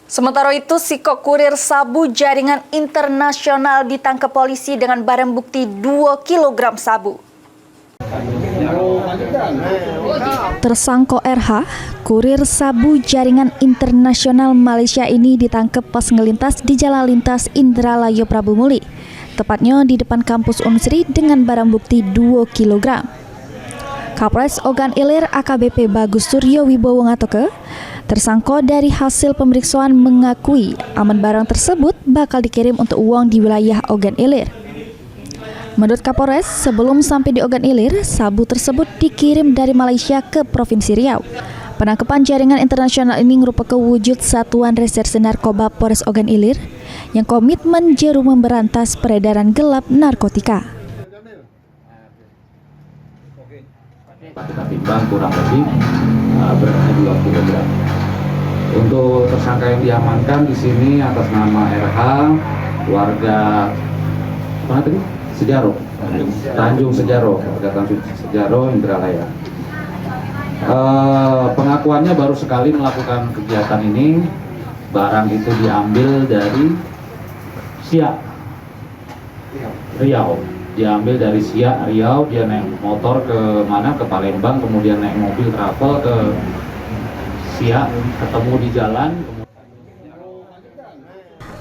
Sementara itu, Siko kurir sabu jaringan internasional ditangkap polisi dengan barang bukti 2 kg sabu. Tersangka RH, kurir sabu jaringan internasional Malaysia ini ditangkap pas ngelintas di Jalan Lintas Indralaya Prabu Muli, tepatnya di depan kampus Unsri dengan barang bukti 2 kg. Kapolres Ogan Ilir AKBP Bagus Suryo Wibowo ngatoke, tersangka dari hasil pemeriksaan mengakui aman barang tersebut bakal dikirim untuk uang di wilayah Ogan Ilir. Menurut Kapolres, sebelum sampai di Ogan Ilir, sabu tersebut dikirim dari Malaysia ke Provinsi Riau. Penangkapan jaringan internasional ini merupakan wujud Satuan Reserse Narkoba Polres Ogan Ilir yang komitmen jeru memberantas peredaran gelap narkotika. Kita timbang kurang lebih beratnya 2 kg. Untuk tersangka yang diamankan di sini atas nama RH, warga mana tadi? Sejaro, Tanjung Sejaro, warga Tanjung Sejaro, Indralaya. Pengakuannya baru sekali melakukan kegiatan ini. Barang itu diambil dari Siak, Riau. Diambil dari Siak, Riau. Dia naik motor ke mana? Ke Palembang, kemudian naik mobil travel ke Siak, ketemu di jalan.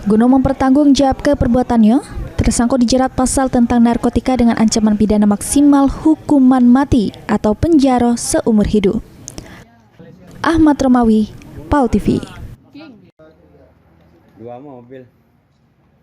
Guna mempertanggungjawabkan perbuatannya, tersangka dijerat pasal tentang narkotika dengan ancaman pidana maksimal hukuman mati atau penjara seumur hidup. Ahmad Romawi, PAL TV. Dua mobil.